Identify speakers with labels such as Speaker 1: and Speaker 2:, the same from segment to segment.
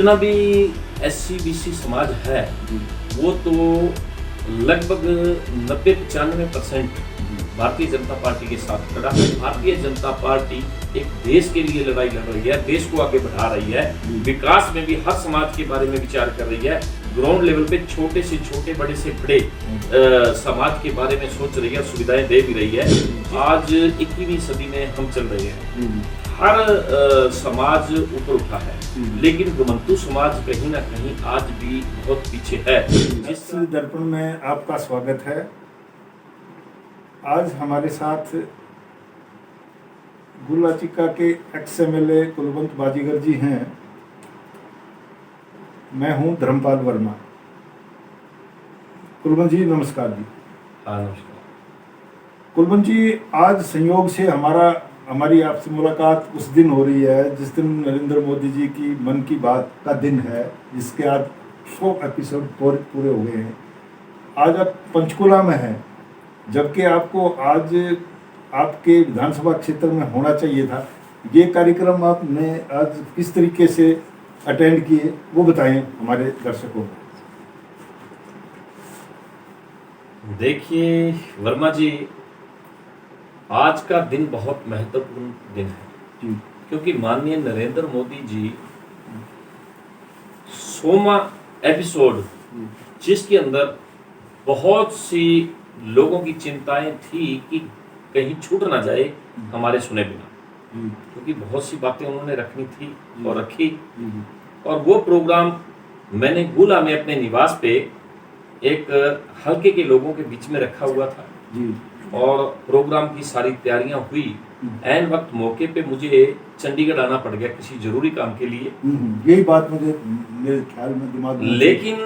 Speaker 1: जितना भी SC/BC समाज है वो तो लगभग 90-95% भारतीय जनता पार्टी के साथ खड़ा है। भारतीय जनता पार्टी एक देश के लिए लड़ाई लड़ रही है, देश को आगे बढ़ा रही है, विकास में भी हर समाज के बारे में विचार कर रही है, ग्राउंड लेवल पे छोटे से छोटे बड़े से बड़े समाज के बारे में सोच रही है, सुविधाएं दे भी रही है। आज 21वीं सदी में हम चल रहे हैं, हर समाज ऊपर उठा है, लेकिन घुमंतु समाज कहीं ना कहीं आज भी बहुत पीछे है।
Speaker 2: जिस दर्पण में आपका स्वागत है। आज हमारे साथ गुलाचिका के XMLA कुलवंत बाजीगर जी हैं। मैं हूं धर्मपाल वर्मा। कुलवंत जी नमस्कार जी।
Speaker 1: हाँ नमस्कार।
Speaker 2: कुलवंत जी, आज संयोग से हमारी आपसे मुलाकात उस दिन हो रही है जिस दिन नरेंद्र मोदी जी की मन की बात का दिन है, जिसके आज 100 एपिसोड पूरे हो गए हैं। आज आप पंचकुला में हैं, जबकि आपको आज आपके विधानसभा क्षेत्र में होना चाहिए था। ये कार्यक्रम आपने आज किस तरीके से अटेंड किए, वो बताएं हमारे दर्शकों को।
Speaker 1: देखिए वर्मा जी, आज का दिन बहुत महत्वपूर्ण दिन है, क्योंकि माननीय नरेंद्र मोदी जी 100वां एपिसोड, जिसके अंदर बहुत सी लोगों की चिंताएं थी कि कहीं छूट ना जाए हमारे सुने बिना, क्योंकि बहुत सी बातें उन्होंने रखनी थी और रखी। और वो प्रोग्राम मैंने गुला में अपने निवास पे एक हल्के के लोगों के बीच में रखा हुआ था और प्रोग्राम की सारी तैयारियां हुई। ऐन वक्त मौके पे मुझे चंडीगढ़ आना पड़ गया किसी जरूरी काम के लिए।
Speaker 2: यही बात मुझे मेरे ख्याल में दिमाग में,
Speaker 1: लेकिन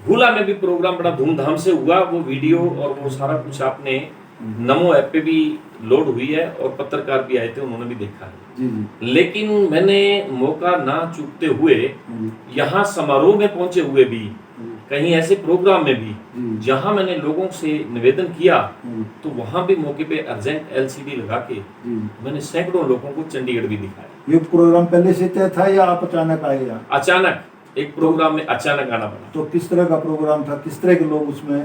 Speaker 1: गुला में भी प्रोग्राम बड़ा धूमधाम से हुआ। वो वीडियो और वो सारा कुछ आपने नमो ऐप पे भी लोड हुई है और पत्रकार भी आए थे, उन्होंने भी देखा है। लेकिन मैंने मौका ना चूकते हुए यहाँ समारोह में पहुंचे हुए भी, कहीं ऐसे प्रोग्राम में भी जहां मैंने लोगों से निवेदन किया, तो वहां भी मौके पे अर्जेंट LCD लगा के मैंने सैकड़ों लोगों को चंडीगढ़ भी दिखाया।
Speaker 2: ये प्रोग्राम पहले से तय था या आप अचानक आए? यहाँ
Speaker 1: अचानक एक प्रोग्राम में अचानक आना पड़ा।
Speaker 2: तो किस तरह का प्रोग्राम था, किस तरह के लोग उसमें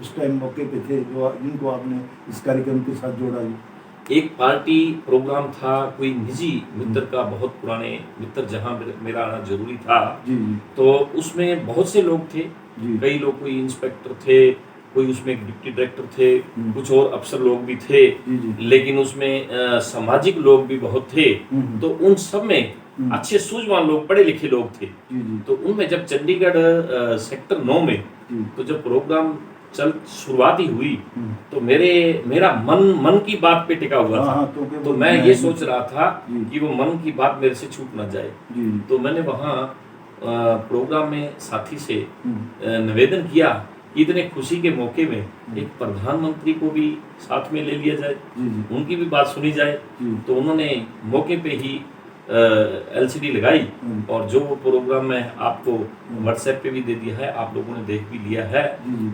Speaker 2: उस टाइम मौके पे थे जो जिनको आपने इस कार्यक्रम के साथ जोड़ा?
Speaker 1: एक पार्टी प्रोग्राम था, कोई निजी मित्र का, बहुत पुराने मित्र, जहां मेरा आना जरूरी था। तो उसमें बहुत से लोग थे, कई लोग, कोई इंस्पेक्टर थे, कोई उसमें एक डिप्टी डायरेक्टर थे, कुछ और अफसर लोग भी थे, लेकिन उसमें सामाजिक लोग भी बहुत थे। तो उन सब में अच्छे सूझवान लोग, पढ़े लिखे लोग थे। तो उनमें जब चंडीगढ़ सेक्टर 9 में तो जब प्रोग्राम शुरुआत ही हुई, तो मेरा मन की बात पे टिका हुआ था। तो मैं ये सोच रहा था कि वो मन की बात मेरे से छूट ना जाए। तो मैंने वहाँ प्रोग्राम में साथी से निवेदन किया कि इतने खुशी के मौके में एक प्रधानमंत्री को भी साथ में ले लिया जाए, उनकी भी बात सुनी जाए। तो उन्होंने मौके पे ही LCD लगाई और जो प्रोग्राम मैं आपको WhatsApp पे भी दे दिया है, आप लोगों ने देख भी लिया है।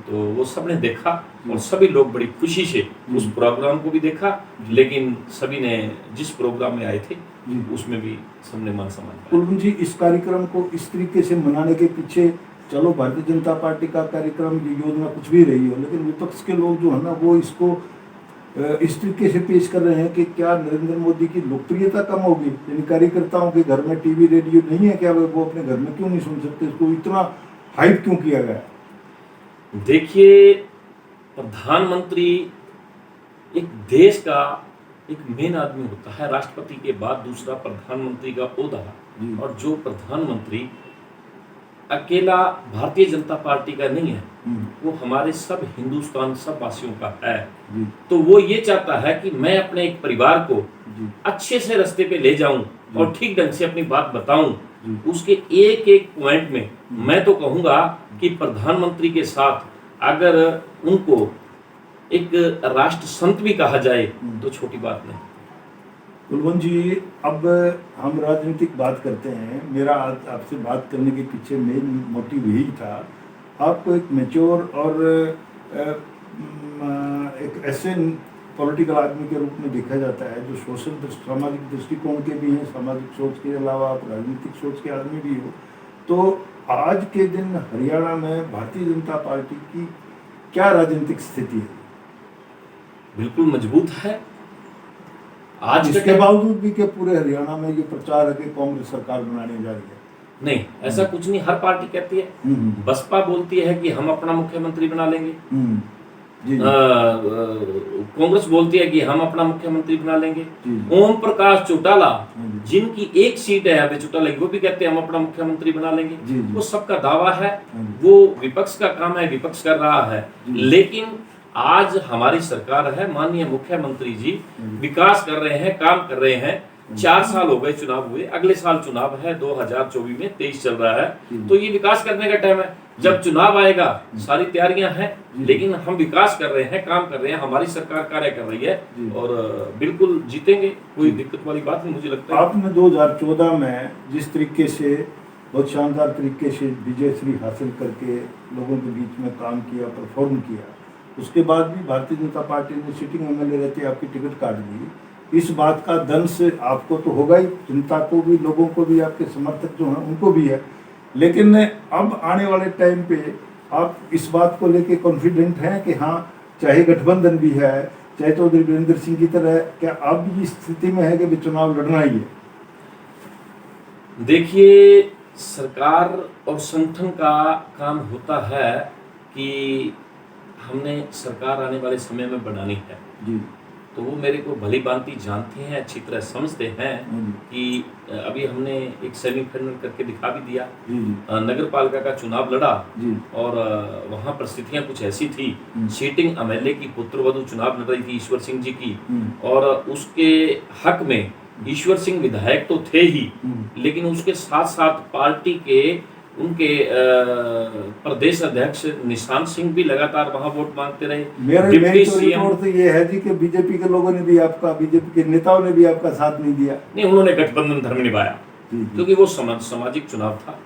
Speaker 1: तो वो सबने देखा और सभी लोग बड़ी खुशी से उस प्रोग्राम को भी देखा, लेकिन सभी ने जिस प्रोग्राम में आए थे उसमें भी सबने मान सम्मान किया।
Speaker 2: कुलवंत जी, इस कार्यक्रम को इस तरीके से मनाने के पीछे, चलो भारतीय जनता पार्टी का कार्यक्रम योजना कुछ भी रही हो, लेकिन विपक्ष के लोग जो है ना, वो इसको इस तरीके से पेश कर रहे हैं कि क्या नरेंद्र मोदी की लोकप्रियता कम होगी? यानी कार्यकर्ताओं के घर में टीवी रेडियो नहीं है क्या? वो अपने घर में क्यों नहीं सुन सकते? इसको इतना हाइप क्यों किया गया?
Speaker 1: देखिए, प्रधानमंत्री एक देश का एक मेन आदमी होता है। राष्ट्रपति के बाद दूसरा प्रधानमंत्री का ओहदा, और जो प्रधानमंत्री अकेला भारतीय जनता पार्टी का नहीं है, वो हमारे सब हिंदुस्तान, सब वासियों का है। तो वो ये चाहता है कि मैं अपने एक परिवार को अच्छे से रास्ते पे ले जाऊं और ठीक ढंग से अपनी बात बताऊं। उसके एक एक पॉइंट में मैं तो कहूंगा कि प्रधानमंत्री के साथ अगर उनको एक राष्ट्र संत भी कहा जाए तो छोटी बात नहीं।
Speaker 2: कुलवंत जी, अब हम राजनीतिक बात करते हैं। मेरा आपसे बात करने के पीछे मेन मोटिव यही था, आपको एक मैच्योर और एक ऐसे पॉलिटिकल आदमी के रूप में देखा जाता है, जो सामाजिक दृष्टिकोण के भी हैं, सामाजिक सोच के अलावा आप राजनीतिक सोच के आदमी भी हो, तो आज के दिन हरियाणा में भारतीय जनता पार्टी की क्या राजनीतिक स्थिति है?
Speaker 1: बिल्कुल मजबूत है। आज
Speaker 2: इसके बावजूद भी कि पूरे हरियाणा में ये प्रचार है कि कांग्रेस सरकार बनाने जा रही है।
Speaker 1: नहीं, ऐसा कुछ नहीं। हर पार्टी कहती है, बसपा बोलती है कि हम अपना मुख्यमंत्री बना लेंगे, कांग्रेस बोलती है कि हम अपना मुख्यमंत्री बना लेंगे। ओम प्रकाश चौटाला जिनकी एक सीट है अभी चौटाला, वो भी कहते हैं हम अपना मुख्यमंत्री बना लेंगे। वो सबका दावा है, वो विपक्ष का काम है, विपक्ष कर रहा है। लेकिन आज हमारी सरकार है, माननीय मुख्यमंत्री जी विकास कर रहे हैं, काम कर रहे हैं। 4 साल हो गए चुनाव हुए, अगले साल चुनाव है 2024 में, 23 चल रहा है, तो ये विकास करने का टाइम है। जब चुनाव आएगा सारी तैयारियां हैं, लेकिन हम विकास कर रहे हैं, काम कर रहे हैं, हमारी सरकार कार्य कर रही है और बिल्कुल जीतेंगे, कोई दिक्कत वाली बात नहीं मुझे लगता है।
Speaker 2: आपने 2014 में जिस तरीके से बहुत शानदार तरीके से विजयश्री हासिल करके लोगों के बीच में काम किया, परफॉर्म किया, उसके बाद भी भारतीय जनता पार्टी ने सिटिंग एमएलए रहते आपकी टिकट काट दी। इस बात का दंश आपको तो होगा ही, जनता को भी, लोगों को भी, आपके समर्थक जो हैं उनको भी है। लेकिन अब आने वाले टाइम पे आप इस बात को लेके कॉन्फिडेंट हैं कि हाँ, चाहे गठबंधन भी है, चाहे चौधरी वीरेंद्र सिंह की तरह, क्या आप भी इस स्थिति में है कि चुनाव लड़ना ही है?
Speaker 1: देखिए, सरकार और संगठन का काम होता है कि हमने सरकार आने वाले समय में बनानी है जी। तो वो मेरे को भली भांति जानते हैं, अच्छी तरह समझते हैं कि अभी हमने एक सेमीफाइनल करके दिखा भी दिया। नगर पालिका का चुनाव लड़ा और वहाँ परिस्थितियाँ कुछ ऐसी थी, सीटिंग एमएलए की पुत्रवधू चुनाव लड़ रही थी ईश्वर सिंह जी की, और उसके हक में ईश्वर सिंह विधायक तो थे ही, लेकिन उसके साथ साथ पार्टी के उनके प्रदेश अध्यक्ष निशांत सिंह भी लगातार वहां वोट मांगते रहे।
Speaker 2: मेरी तो ये है जी कि बीजेपी के लोगों ने भी आपका, बीजेपी के नेताओं ने भी आपका साथ नहीं दिया।
Speaker 1: नहीं, उन्होंने गठबंधन धर्म निभाया क्योंकि वो सामाजिक चुनाव था।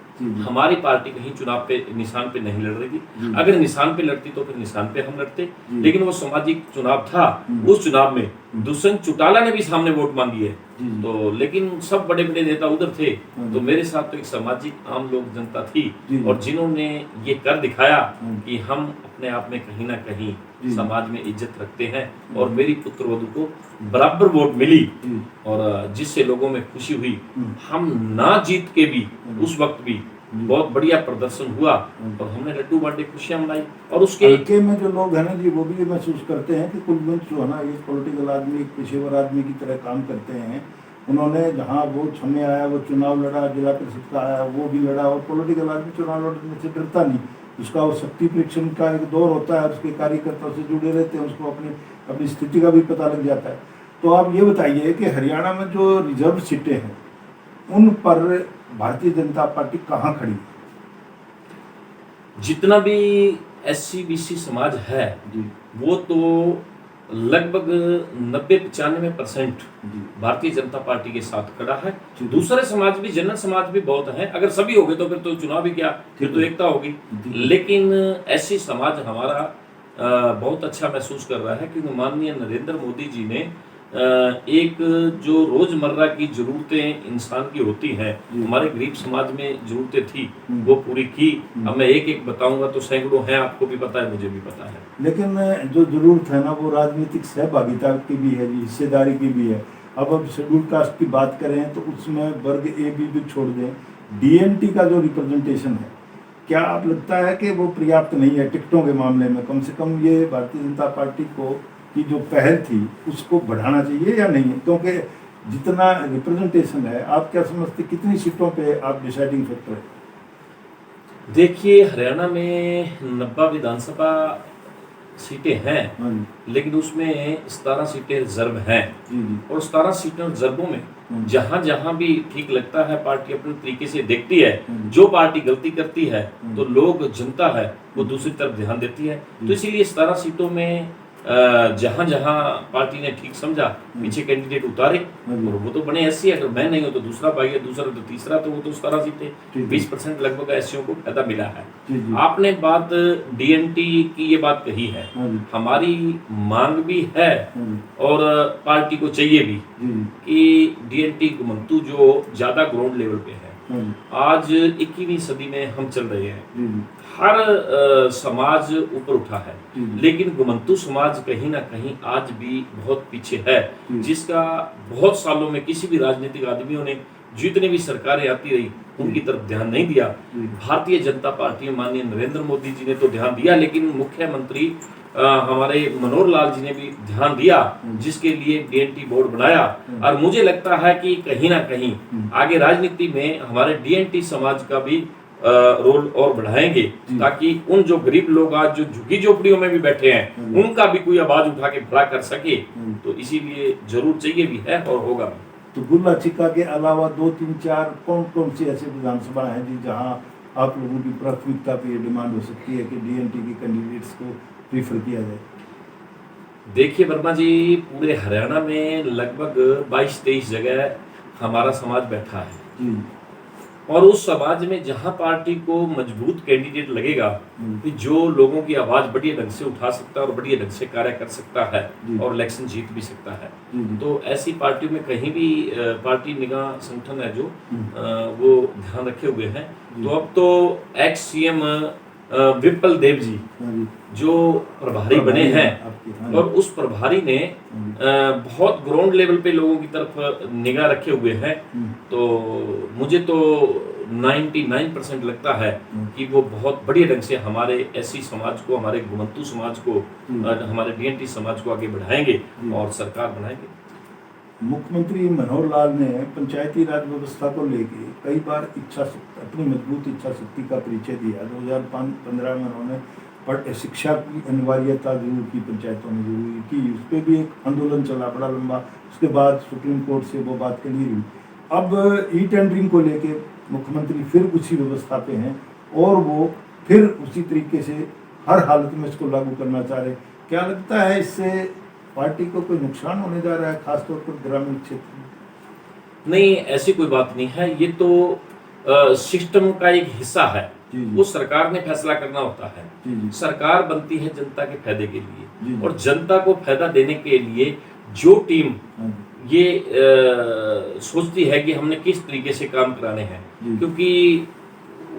Speaker 1: हमारी पार्टी कहीं चुनाव पे निशान पे नहीं लड़ रही थी। अगर निशान पे लड़ती तो फिर निशान पे हम लड़ते, लेकिन वो सामाजिक चुनाव था। उस चुनाव में दुष्यंत चौटाला ने भी सामने वोट मांगी है, तो लेकिन सब बड़े बड़े नेता उधर थे, तो मेरे साथ तो एक सामाजिक आम लोग जनता थी, और जिन्होंने ये कर दिखाया कि हम अपने आप में कहीं ना कहीं समाज में इज्जत रखते हैं, और मेरी पुत्रवधू को बराबर वोट मिली, और जिससे लोगों में खुशी हुई। हम ना जीत के भी उस वक्त भी बहुत बढ़िया प्रदर्शन हुआ और हमने लड्डू बांटे, खुशियां मनाई। और उसके
Speaker 2: हल्के में जो लोग हैं ना जी, वो भी ये महसूस करते हैं कि कुलवंत जो है ना, ये पॉलिटिकल आदमी, एक पेशेवर आदमी की तरह काम करते हैं। उन्होंने जहाँ वो समय आया वो चुनाव लड़ा, जिला परिषद का आया वो भी लड़ा, और पॉलिटिकल आदमी चुनाव लड़ने से डरता नहीं। उसका वो शक्ति परीक्षण का एक दौर होता है, उसके कार्यकर्ताओं से जुड़े रहते हैं, उसको अपनी स्थिति का भी पता लग जाता है। तो आप ये बताइए कि हरियाणा में जो रिजर्व सीटें हैं उन पर भारतीय जनता पार्टी कहाँ खड़ी है?
Speaker 1: जितना भी SC/BC समाज है वो तो लगभग 90-95% भारतीय जनता पार्टी के साथ खड़ा है। दूसरे समाज भी, जनरल समाज भी बहुत हैं। अगर सभी हो गए तो फिर तो चुनाव ही क्या, फिर तो एकता होगी। लेकिन SC समाज हमारा बहुत अच्छा महसूस कर रहा है, क्योंकि माननीय नरेंद्र मोदी जी ने एक जो रोजमर्रा की जरूरतें इंसान की होती हैं, हमारे गरीब समाज में जरूरतें थी, वो पूरी की। अब मैं एक एक बताऊंगा तो सैकड़ों हैं, आपको भी पता है, मुझे भी पता है।
Speaker 2: लेकिन जो जरूरत है ना, वो राजनीतिक सहभागिता की भी है, हिस्सेदारी की भी है। अब शेड्यूल कास्ट की बात करें तो उसमें वर्ग A-B भी छोड़ दें, DNT का जो रिप्रेजेंटेशन है, क्या आप लगता है कि वो पर्याप्त नहीं है टिकटों के मामले में? कम से कम ये भारतीय जनता पार्टी को की जो पहल थी उसको बढ़ाना चाहिए या नहीं? क्योंकि जितना रिप्रेजेंटेशन है, आप क्या समझते कितनी सीटों पे आप डिसाइडिंग फैक्टर है?
Speaker 1: देखिए, हरियाणा में 90 विधानसभा सीटें हैं, लेकिन उसमें 17 सीटें रिजर्व हैं, और 17 सीटें रिजर्वों में जहां जहां भी ठीक लगता है पार्टी अपने तरीके से देखती है। जो पार्टी गलती करती है तो लोग, जनता है वो दूसरी तरफ ध्यान देती है। तो इसीलिए 17 सीटों में जहां जहां पार्टी ने ठीक समझा पीछे कैंडिडेट उतारे, और वो तो बने एससी। अगर मैं नहीं हूं तो दूसरा भाई है, दूसरा तो तीसरा, तो वो तो 17 सीटें 20% लगभग एससीओ को फायदा मिला है। आपने बात डीएनटी की ये बात कही है, हमारी मांग भी है और पार्टी को चाहिए भी कि डीएनटी गुमंतु जो ज्यादा ग्राउंड लेवल पे है, आज 21वीं सदी में हम चल रहे हैं, हर समाज ऊपर उठा है, लेकिन गुमंतु समाज कहीं ना कहीं आज भी बहुत पीछे है, जिसका बहुत सालों में किसी भी राजनीतिक आदमियों ने, जितनी भी सरकारें आती रही, उनकी तरफ ध्यान नहीं दिया। भारतीय जनता पार्टी में माननीय नरेंद्र मोदी जी ने तो ध्यान दिया, लेकिन मुख्यमंत्री हमारे मनोहर लाल जी ने भी ध्यान दिया, जिसके लिए डीएनटी बोर्ड बनाया। और मुझे लगता है कि कहीं ना कहीं आगे राजनीति में हमारे डीएनटी समाज का भी रोल और बढ़ाएंगे, ताकि उन जो गरीब लोग आज जो झुग्गी झोपड़ियों में भी बैठे हैं, उनका भी कोई आवाज उठा के खड़ा कर सके। तो इसीलिए जरूर चाहिए भी है और होगा भी।
Speaker 2: तो बुल्ला चिक्का के अलावा 2, 3, 4 कौन सी ऐसे विधानसभा हैं जी जहां आप लोगों की प्राथमिकता पे ये डिमांड हो सकती है कि डीएनटी के कैंडिडेट्स को प्रीफर किया जाए?
Speaker 1: देखिए वर्मा जी, पूरे हरियाणा में लगभग 22-23 जगह हमारा समाज बैठा है, और उस समाज में जहां पार्टी को मजबूत कैंडिडेट लगेगा कि जो लोगों की आवाज बढ़िया ढंग से उठा सकता है और बढ़िया ढंग से कार्य कर सकता है और इलेक्शन जीत भी सकता है, तो ऐसी पार्टियों में कहीं भी पार्टी निगाह संगठन है जो वो ध्यान रखे हुए हैं। तो अब तो एक्स सीएम विप्ल देव जी जो प्रभारी बने हैं, और उस प्रभारी ने बहुत ग्राउंड लेवल पे लोगों की तरफ निगाह रखे हुए हैं, तो मुझे तो 99% लगता है कि वो बहुत बढ़िया ढंग से हमारे एससी समाज को, हमारे गुमंतु समाज को, हमारे डीएनटी समाज को आगे बढ़ाएंगे और सरकार बनाएंगे।
Speaker 2: मुख्यमंत्री मनोहर लाल ने पंचायती राज व्यवस्था को लेके कई बार अपनी मजबूत इच्छा शक्ति का परिचय दिया। 2015 में उन्होंने शिक्षा की अनिवार्यता जरूर की, पंचायतों में जरूरी की, उस पर भी एक आंदोलन चला बड़ा लंबा। उसके बाद सुप्रीम कोर्ट से वो बात क्लियर हुई। अब ई टेंडरिंग को लेके मुख्यमंत्री फिर उसी व्यवस्था पे हैं और वो फिर उसी तरीके से हर हालत में इसको लागू करना चाह रहे। क्या लगता है इससे पार्टी को कोई नुकसान होने जा रहा है, खासतौर पर ग्रामीण क्षेत्र में?
Speaker 1: नहीं, ऐसी कोई बात नहीं है। ये तो सिस्टम का एक हिस्सा है, वो सरकार ने फैसला करना होता है। सरकार बनती है जनता के फायदे के लिए, और जनता को फायदा देने के लिए जो टीम ये सोचती है कि हमने किस तरीके से काम कराने हैं, क्योंकि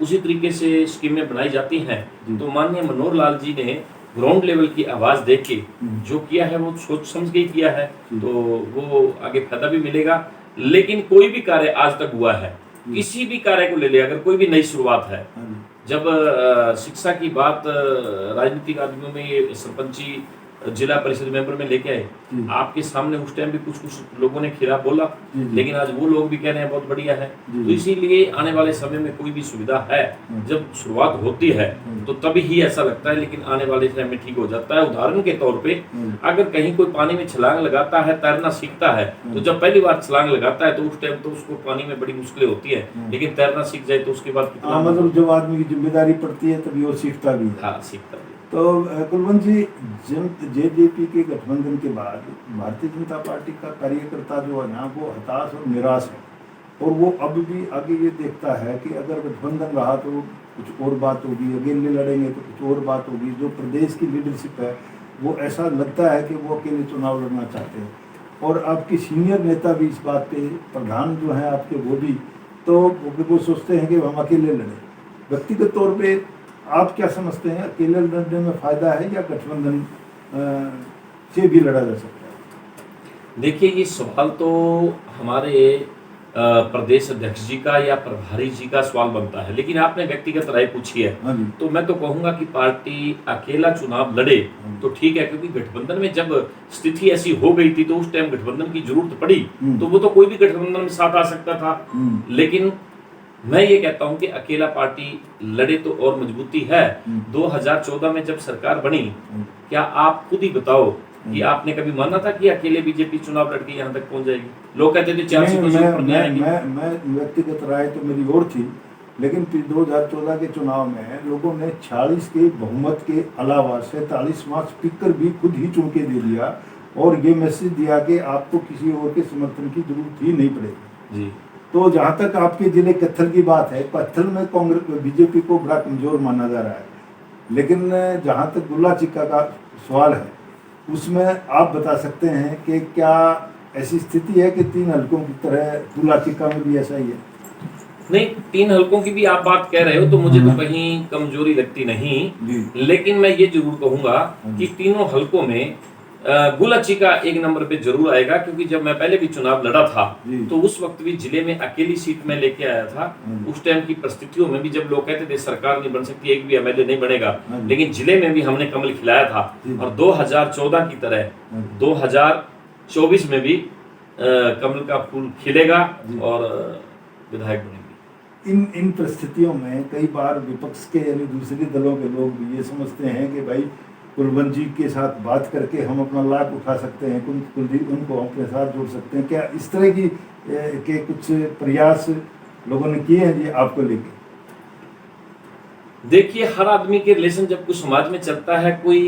Speaker 1: उसी तरीके से स्कीमें बनाई जाती हैं। तो माननीय मनोहर लाल जी ने ग्राउंड लेवल की आवाज देख के जो किया है वो सोच समझ के किया है, तो वो आगे फायदा भी मिलेगा। लेकिन कोई भी कार्य आज तक हुआ है, किसी भी कार्य को ले ले, अगर कोई भी नई शुरुआत है, जब शिक्षा की बात राजनीतिक आदमियों में ये सरपंची जिला परिषद मेंबर में लेके आए, आपके सामने उस टाइम भी कुछ लोगों ने खिलाफ बोला, लेकिन आज वो लोग भी कह रहे हैं बहुत बढ़िया है। तो इसीलिए आने वाले समय में कोई भी सुविधा है, जब शुरुआत होती है तो तभी ही ऐसा लगता है, लेकिन आने वाले समय में ठीक हो जाता है। उदाहरण के तौर पे अगर कहीं कोई पानी में छलांग लगाता है, तैरना सीखता है, तो जब पहली बार छलांग लगाता है तो उस टाइम तो उसको पानी में बड़ी मुश्किलें होती है, लेकिन तैरना सीख जाए तो उसके बाद
Speaker 2: मतलब जब आदमी की जिम्मेदारी पड़ती है तभी वो सीखता भी है।
Speaker 1: हाँ, सीखता भी।
Speaker 2: तो कुलवंत जी, जेजेपी के गठबंधन के बाद भारतीय जनता पार्टी का कार्यकर्ता जो है ना, वो हताश और निराश है, और वो अब भी आगे ये देखता है कि अगर गठबंधन रहा तो कुछ और बात होगी, अकेले लड़ेंगे तो कुछ और बात होगी। जो प्रदेश की लीडरशिप है वो ऐसा लगता है कि वो अकेले चुनाव लड़ना चाहते हैं, और आपकी सीनियर नेता भी इस बात पे, प्रधान जो है आपके वो भी, तो वो सोचते हैं कि हम अकेले लड़ें। व्यक्तिगत तौर पे आप क्या समझते हैं, अकेले लड़ने में फायदा है या गठबंधन से भी लड़ा जा सकता है?
Speaker 1: देखिए, ये सवाल तो हमारे प्रदेश अध्यक्ष जी का या प्रभारी जी का सवाल बनता है, लेकिन आपने व्यक्तिगत राय पूछी है, तो मैं तो कहूंगा कि पार्टी अकेला चुनाव लड़े तो ठीक है, क्योंकि गठबंधन में जब स्थिति ऐसी हो गई थी तो उस टाइम गठबंधन की जरूरत पड़ी, तो वो तो कोई भी गठबंधन में साथ आ सकता था। लेकिन मैं ये कहता हूं कि अकेला पार्टी लड़े तो और मजबूती है। 2014 में जब सरकार बनी, क्या आप खुद ही बताओ कि आपने कभी माना था कि अकेले बीजेपी चुनाव लड़के यहाँ तक पहुंच जाएगी? लोग कहते थे 4 सीटों से ऊपर नहीं आएंगे।
Speaker 2: मैं व्यक्तिगत राय तो मेरी और थी लेकिन फिर 2014 के चुनाव में लोगों ने 46 के बहुमत के अलावा 47वां स्पीकर भी खुद ही चुन के दे दिया और ये मैसेज दिया कि आपको किसी और के समर्थन की जरूरत ही नहीं पड़ेगी
Speaker 1: जी।
Speaker 2: तो जहाँ तक आपके जिले कत्थल की बात है, कत्थल में कांग्रेस बीजेपी को बड़ा कमजोर माना जा रहा है, लेकिन जहाँ तक गुल्ला चिक्का का सवाल है उसमें आप बता सकते हैं कि क्या ऐसी स्थिति है कि 3 हलकों की तरह गुल्ला चिक्का में भी ऐसा ही है?
Speaker 1: नहीं, 3 हलकों की भी आप बात कह रहे हो तो मुझे तो कहीं कमजोरी लगती नहीं, लेकिन मैं ये जरूर कहूंगा कि तीनों हलकों में गुल्ला चिक्का एक नंबर पे जरूर आएगा, क्योंकि जब मैं पहले भी चुनाव लड़ा था तो उस वक्त भी जिले में अकेली सीट में लेके आया था। उस टाइम की परिस्थितियों में भी जब लोग कहते थे सरकार नहीं बन सकती, एक भी एमएलए नहीं बनेगा, लेकिन जिले में भी हमने कमल खिलाया था और 2014 की तरह 2024 में भी कमल का फूल खिलेगा और विधायक बनेंगे।
Speaker 2: इन परिस्थितियों में कई बार विपक्ष के यानी दूसरे दलों के लोग भी ये समझते हैं कि भाई कुलवंत जी के साथ बात करके हम अपना लाभ उठा सकते हैं, कुलदीप उनको अपने साथ जोड़ सकते हैं। क्या इस तरह की के कुछ प्रयास लोगों ने किए हैं जी आपको लेके?
Speaker 1: देखिए, हर आदमी के रिलेशन जब कुछ समाज में चलता है, कोई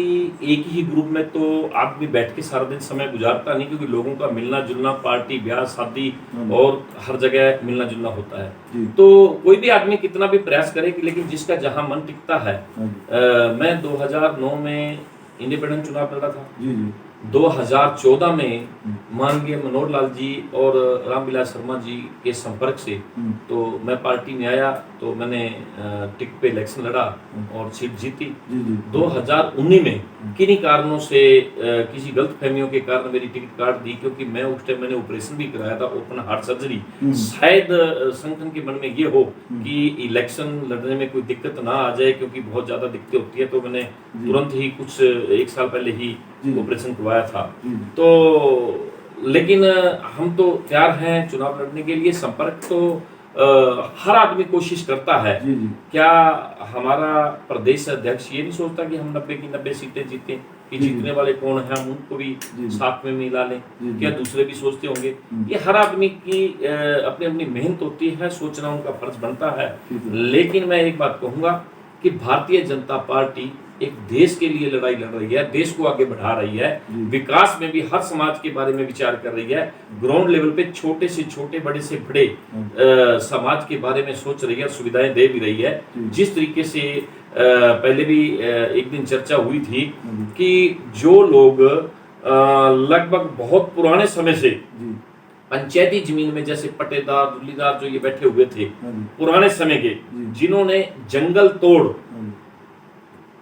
Speaker 1: एक ही ग्रुप में तो आदमी बैठ के सारा दिन समय गुजारता नहीं, क्योंकि लोगों का मिलना जुलना, पार्टी ब्याह शादी और हर जगह मिलना जुलना होता है। तो कोई भी आदमी कितना भी प्रयास करे कि लेकिन जिसका जहां मन टिकता है। मैं 2009 में इंडिपेंडेंट चुनाव लड़ा था। 2014 में माननीय मनोहर लाल जी और रामविलास शर्मा जी के संपर्क से तो मैं पार्टी में आया, तो मैंने टिकट पे इलेक्शन लड़ा और सीट जीती। 2019 में किन्हीं कारणों से किसी गलतफहमियों के कारण मेरी टिकट काट दी, क्योंकि मैं उस टाइम मैंने ऑपरेशन भी कराया था, ओपन हार्ट सर्जरी। शायद संगठन के मन में ये हो कि इलेक्शन लड़ने में कोई दिक्कत ना आ जाए, क्योंकि बहुत ज्यादा दिक्कतें होती है, तो मैंने तुरंत ही कुछ 1 साल पहले ही ऑपरेशन करवाया था। तो लेकिन हम तो तैयार हैं चुनाव लड़ने के लिए। संपर्क तो हर आदमी कोशिश करता है। क्या हमारा प्रदेश अध्यक्ष ये नहीं सोचता कि हम 90 की 90 सीटें जीतें, कि जीतने वाले कौन हैं, हम उनको भी साथ में मिला लें? क्या दूसरे भी सोचते होंगे? ये हर आदमी की अपनी अपनी मेहनत होती है, सोचना उनका फर्ज बनता है। लेकिन मैं एक बात कहूंगा कि भारतीय जनता पार्टी एक देश के लिए लड़ाई लड़ रही है, देश को आगे बढ़ा रही है, विकास में भी हर समाज के बारे में विचार कर रही है, ग्राउंड लेवल पे छोटे से छोटे बड़े से बड़े समाज के बारे में सोच रही है, सुविधाएं दे भी रही है। जिस तरीके से पहले भी एक दिन चर्चा हुई थी कि जो लोग लगभग बहुत पुराने समय से पंचायती जमीन में, जैसे पट्टेदार दुल्लीदार जो ये बैठे हुए थे पुराने समय के, जिन्होंने जंगल तोड़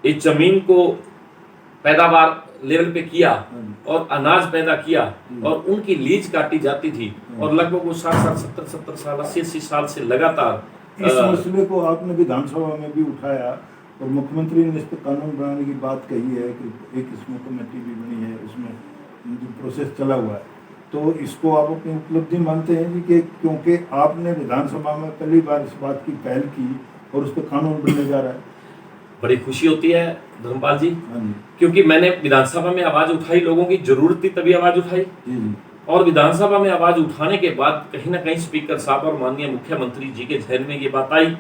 Speaker 1: इस जमीन को पैदावार लेवल पे किया और अनाज पैदा किया और उनकी लीज काटी जाती थी और लगभग वो 60 70 साल 80 साल से लगातार
Speaker 2: इस मसले को आपने विधानसभा में भी उठाया और मुख्यमंत्री ने इस पर कानून बनाने की बात कही है कि एक इसमें कमेटी भी बनी है, उसमें जो प्रोसेस चला हुआ है। तो इसको आप अपनी उपलब्धि मानते हैं जी कि क्योंकि आपने विधानसभा में पहली बार इस बात की पहल की और उस पर कानून बनने जा रहा है?
Speaker 1: बड़ी खुशी होती है धर्मपाल जी, क्योंकि मैंने विधानसभा में आवाज उठाई, लोगों की जरूरत थी तभी आवाज उठाई। और विधानसभा में आवाज उठाने के बाद कहीं ना कहीं स्पीकर साहब और माननीय मुख्यमंत्री जी के ध्यान में ये बात आई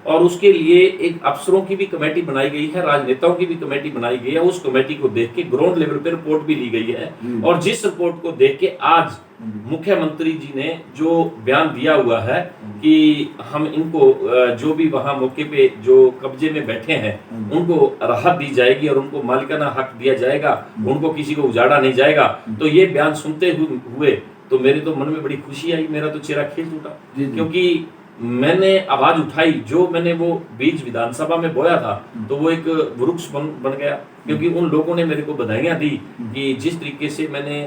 Speaker 1: और उसके लिए एक अफसरों की भी कमेटी बनाई गई है, राजनेताओं की भी कमेटी बनाई गई है। उस कमेटी को देख के ग्राउंड लेवल पे रिपोर्ट भी ली गई है और जिस रिपोर्ट को देख के आज मुख्यमंत्री जी ने जो बयान दिया हुआ है कि हम इनको जो भी वहां मौके पे जो कब्जे में बैठे हैं उनको राहत दी जाएगी और उनको मालिकाना हक दिया जाएगा, उनको किसी को उजाड़ा नहीं जाएगा। तो ये बयान सुनते हुए तो मेरे तो मन में बड़ी खुशी आई, मेरा तो चेहरा खिल उठा, क्योंकि मैंने आवाज उठाई, जो मैंने वो बीज विधानसभा में बोया था तो वो एक वृक्ष बन गया, क्योंकि उन लोगों ने मेरे को बधाइयां दी कि जिस तरीके से मैंने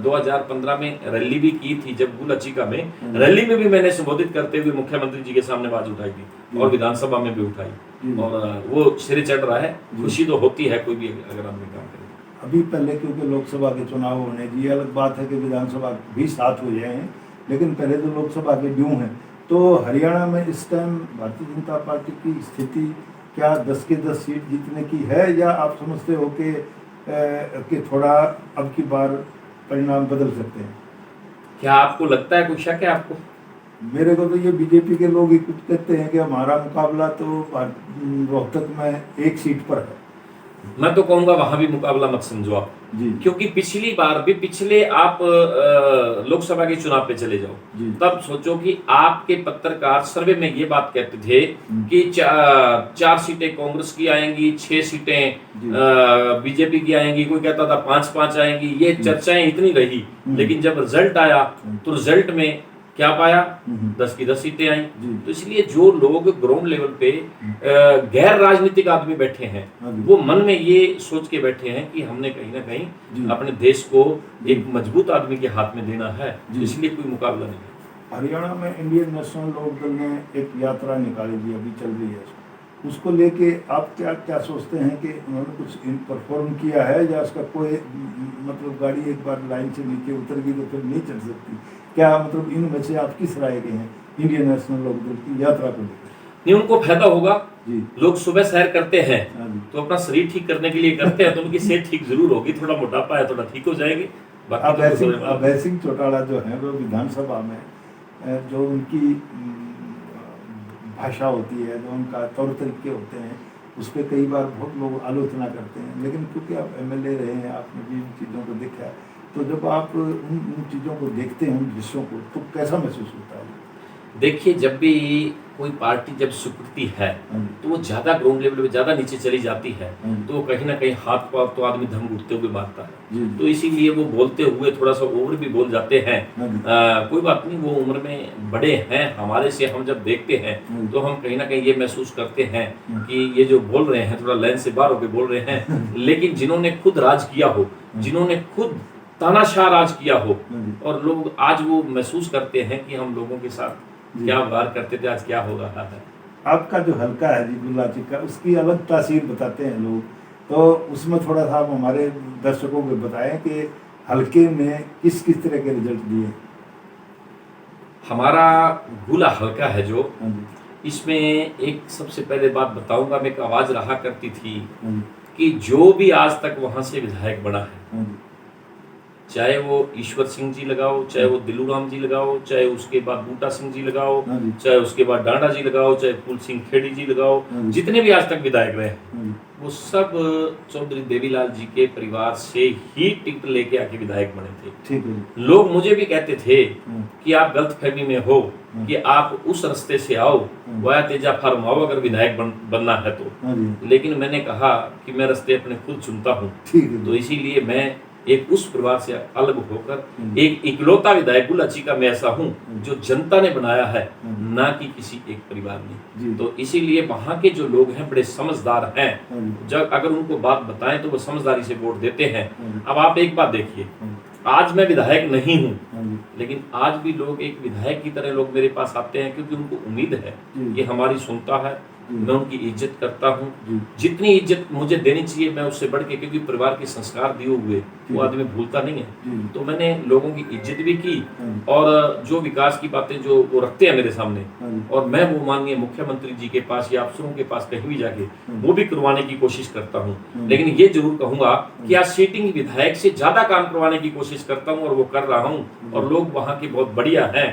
Speaker 1: 2015 में रैली भी की थी, जब गुल्ला चिक्का में रैली में भी मैंने संबोधित करते हुए मुख्यमंत्री जी के सामने आवाज उठाई थी और विधानसभा में भी उठाई और वो सिरे चढ़ रहा है। खुशी तो होती है कोई भी अगर आदमी काम करे।
Speaker 2: अभी पहले क्योंकि लोकसभा के चुनाव होने की अलग बात है कि विधानसभा भी साथ हो जाए हैं, लेकिन पहले तो लोकसभा के ड्यू हैं। तो हरियाणा में इस टाइम भारतीय जनता पार्टी की स्थिति क्या 10 के 10 सीट जीतने की है, या आप समझते हो कि थोड़ा अब की बार परिणाम बदल सकते हैं?
Speaker 1: क्या आपको लगता है, कुछ शक है आपको?
Speaker 2: मेरे को तो ये बीजेपी के लोग ही कुछ कहते हैं कि हमारा मुकाबला तो रोहतक में 1 सीट पर है।
Speaker 1: मैं तो कहूंगा वहां भी मुकाबला मत समझो आप
Speaker 2: जी
Speaker 1: क्योंकि पिछली बार भी पिछले आप लोकसभा के चुनाव पे चले जाओ
Speaker 2: जी
Speaker 1: तब सोचो कि आपके पत्रकार सर्वे में ये बात कहते थे कि 4 सीटें कांग्रेस की आएंगी, 6 सीटें बीजेपी की आएंगी, कोई कहता था 5-5 आएंगी। ये चर्चाएं इतनी रही, लेकिन जब रिजल्ट आया तो रिजल्ट में क्या पाया, 10 की 10 सीटें आई। तो इसलिए जो लोग ग्राउंड लेवल पे गैर राजनीतिक आदमी बैठे हैं वो मन में ये सोच के बैठे हैं कि हमने कहीं ना कहीं अपने देश को एक मजबूत आदमी के हाथ में देना है, इसलिए कोई मुकाबला नहीं है।
Speaker 2: हरियाणा में इंडियन नेशनल लोकदल ने एक यात्रा निकाली थी, अभी चल रही है, उसको लेके आप क्या क्या सोचते हैं कि उन्होंने कुछ परफॉर्म किया है या उसका कोई मतलब गाड़ी एक बार लाइन से नीचे उतर गई तो फिर नहीं चल सकती? क्या मतलब इनमें से आप किस राय के हैं इंडियन नेशनल लोकदल की यात्रा को लेकर?
Speaker 1: नहीं, उनको फायदा होगा
Speaker 2: जी।
Speaker 1: लोग सुबह सैर करते हैं तो अपना शरीर ठीक करने के लिए करते हैं, तो उनकी सेहत ठीक जरूर होगी, थोड़ा मोटापा है थोड़ा ठीक हो जाएगी।
Speaker 2: अभय सिंह चौटाला जो है वो विधानसभा में जो उनकी भाषा होती है, जो उनका तौर तरीके होते हैं, उस पर कई बार बहुत लोग आलोचना करते हैं, लेकिन क्योंकि आप MLA रहे हैं, आपने भी इन चीज़ों को देखा है, तो जब आप उन चीज़ों को देखते हैं, उन दृश्यों को, तो कैसा महसूस होता है?
Speaker 1: देखिए, जब भी कोई पार्टी जब स्वीकृति है तो वो ज्यादा ग्राउंड लेवल पे ज्यादा नीचे चली जाती है तो कहीं ना कहीं हाथ पांव तो आदमी धम उठते हुए मारता है, तो इसीलिए वो बोलते हुए थोड़ा सा ओवर भी बोल जाते हैं। कोई बात नहीं, वो उम्र में बड़े हैं हमारे से, हम जब देखते हैं तो हम कहीं ना कहीं ये महसूस करते हैं कि ये जो बोल रहे हैं थोड़ा लाइन से बाहर होकर बोल रहे हैं, लेकिन जिन्होंने खुद राज किया हो, जिन्होंने खुद तानाशाह राज किया हो, और लोग आज वो महसूस करते हैं कि हम लोगों के साथ क्या व्यवहार करते थे, आज क्या हो रहा है।
Speaker 2: आपका जो हल्का है जी गुलाची का, उसकी अलग तासीर बताते हैं लोग, तो उसमें थोड़ा सा आप हमारे दर्शकों को बताएं कि हल्के में किस किस तरह के रिजल्ट दिए।
Speaker 1: हमारा गुला हल्का है जो, इसमें एक सबसे पहले बात बताऊंगा, मैं एक आवाज रहा करती थी कि जो भी आज तक वहां से विधायक बना है, चाहे वो ईश्वर सिंह जी लगाओ, चाहे वो दिलूराम जी लगाओ, चाहे उसके बाद बूटा सिंह जी लगाओ, चाहे उसके बाद डांडा जी लगाओ, चाहे फूल सिंह खेड़ी जी लगाओ, जितने भी आज तक विधायक रहे वो सब चौधरी देवीलाल जी के परिवार से ही टिकट लेके आके विधायक बने थे।
Speaker 2: ठीक है।
Speaker 1: लोग मुझे भी कहते थे कि आप गलतफहमी में हो कि आप उस रास्ते से आओ, वाया तेजा फार्म आओ अगर विधायक बनना है तो, लेकिन मैंने कहा कि मैं रास्ते अपने खुद चुनता हूँ, तो इसीलिए मैं एक उस परिवार से अलग होकर एक इकलौता विधायक गुलाची का मैं ऐसा हूँ जो जनता ने बनाया है, ना कि किसी एक परिवार ने। तो इसीलिए वहाँ के जो लोग हैं बड़े समझदार हैं, जब अगर उनको बात बताएं तो वो समझदारी से वोट देते हैं। अब आप एक बात देखिए, आज मैं विधायक नहीं हूँ, लेकिन आज भी लोग एक विधायक की तरह लोग मेरे पास आते हैं, क्योंकि उनको उम्मीद है कि हमारी सुनता है, मैं उनकी इज्जत करता हूँ। जितनी इज्जत मुझे देनी चाहिए मैं उससे बढ़ के, क्योंकि परिवार के संस्कार दिए हुए वो आदमी भूलता नहीं है, तो मैंने लोगों की इज्जत भी की, और जो विकास की बातें जो वो रखते हैं मेरे सामने, और मैं वो माननीय मुख्यमंत्री जी के पास या अफसरों के पास कहीं भी जाके वो भी करवाने की कोशिश करता हूँ। लेकिन ये जरूर कहूंगा कि आज सीटिंग विधायक से ज्यादा काम करवाने की कोशिश करता हूँ, और वो कर रहा हूँ, और लोग वहाँ के बहुत बढ़िया है।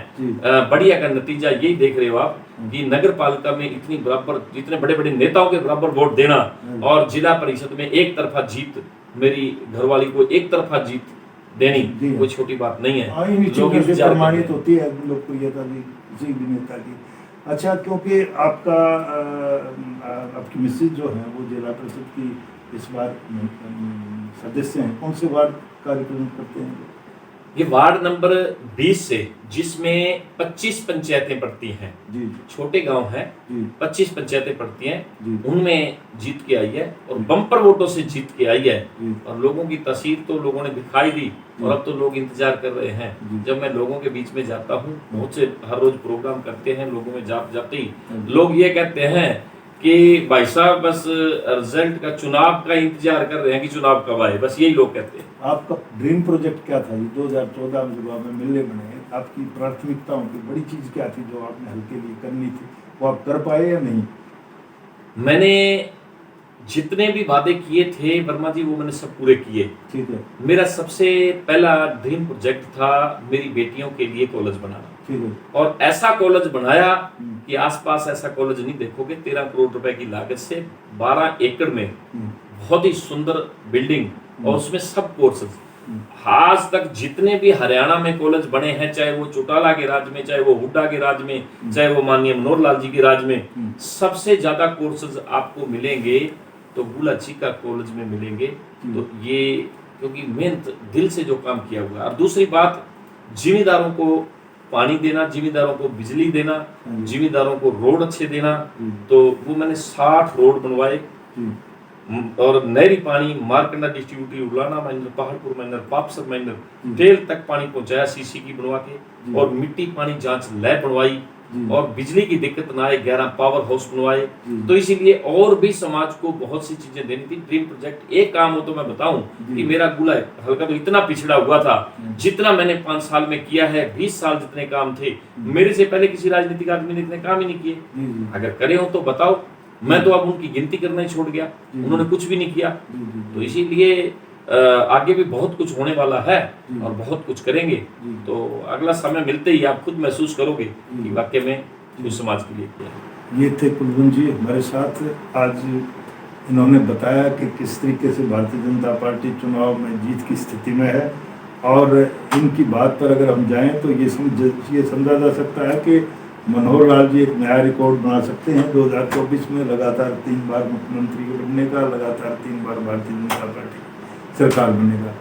Speaker 1: बढ़िया का नतीजा यही देख रहे हो आप कि नगर पालिका में इतनी बराबर, इतने बड़े बड़े नेताओं के बराबर वोट देना, और जिला परिषद में एक तरफा जीत, मेरी घरवाली को एक तरफा जीत देनी कोई छोटी बात नहीं है, जो कि
Speaker 2: प्रमाणित होती है लोकप्रियता किसी भी नेता की। अच्छा, क्योंकि आपका आपकी मिसेज जो है वो जिला परिषद की इस बार सदस्य हैं, कौन से वार्ड कार्यक्रम करते हैं?
Speaker 1: ये वार्ड नंबर 20 से, जिसमें 25 पंचायतें पड़ती हैं, छोटे गांव हैं, 25 पंचायतें पड़ती हैं, उनमें जीत के आई है, और बम्पर वोटों से जीत के आई है, और लोगों की तस्वीर तो लोगों ने दिखाई दी, और अब तो लोग इंतजार कर रहे हैं। जब मैं लोगों के बीच में जाता हूँ, बहुत से हर रोज प्रोग्राम करते हैं, लोगों में जाते ही लोग ये कहते हैं कि भाई साहब बस रिजल्ट का, चुनाव का इंतजार कर रहे हैं कि चुनाव कब आए, बस यही लोग कहते हैं।
Speaker 2: आपका ड्रीम प्रोजेक्ट क्या था 2014 में जब आप MLA बने? आपकी प्राथमिकताओं की बड़ी चीज क्या थी जो आपने हल्के लिए करनी थी, वो आप कर पाए या नहीं?
Speaker 1: मैंने जितने भी वादे किए थे वर्मा जी, वो मैंने सब पूरे किए।
Speaker 2: ठीक है।
Speaker 1: मेरा सबसे पहला ड्रीम प्रोजेक्ट था मेरी बेटियों के लिए कॉलेज बनाना।
Speaker 2: ठीक है।
Speaker 1: और ऐसा कॉलेज बनाया कि आसपास ऐसा कॉलेज नहीं देखोगे। 13 करोड़ रुपए की लागत से 12 एकड़ में बहुत ही सुंदर बिल्डिंग और उसमें सब कोर्सेज। आज तक जितने भी हरियाणा में कॉलेज बने हैं, चाहे वो चौटाला के राज में, चाहे वो हुड्डा के राज में, चाहे वो माननीय मनोहर लाल जी के राज में, सबसे ज्यादा कोर्सेज आपको मिलेंगे तो गुलाची का कॉलेज में मिलेंगे। तो ये क्योंकि मेहनत दिल से जो काम किया हुआ। और दूसरी बात, जिम्मेदारों को पानी देना, जिम्मेदारों को बिजली देना, जिम्मेदारों को रोड अच्छे देना। तो वो मैंने 60 रोड बनवाए और नहरी पानी Markanda distributary, Ulana minor, Paharpur minor, Papsar minor, tail तक पानी पहुंचाया सीसी की बनवा के। और मिट्टी पानी जांच लैब बनवाई और बिजली की दिक्कत ना आए, 11 पावर हाउस बनवाए। तो इसीलिए और भी समाज को बहुत सी चीजें देनी थी। ड्रीम प्रोजेक्ट एक काम हो तो मैं बताऊं कि मेरा गुला हल्का तो इतना पिछड़ा हुआ था, जितना मैंने 5 साल में किया है, 20 साल जितने काम थे मेरे से पहले किसी राजनीतिक आदमी ने इतने काम ही नहीं किए। अगर करे हो तो बताओ। मैं तो अब उनकी गिनती करना ही छोड़ गया, उन्होंने कुछ भी नहीं किया। तो इसीलिए आगे भी बहुत कुछ होने वाला है और बहुत कुछ करेंगे। तो अगला समय मिलते ही आप खुद महसूस करोगे कि वाकई में कुछ समाज के लिए किया।
Speaker 2: ये थे कुलवंत जी हमारे साथ। आज इन्होंने बताया कि किस तरीके से भारतीय जनता पार्टी चुनाव में जीत की स्थिति में है। और इनकी बात पर अगर हम जाएं तो ये समझा जा सकता है कि मनोहर लाल जी एक नया रिकॉर्ड बना सकते हैं 2024 में लगातार 3 बार मुख्यमंत्री बनने का, लगातार 3 बार भारतीय जनता पार्टी सरकार बनने का।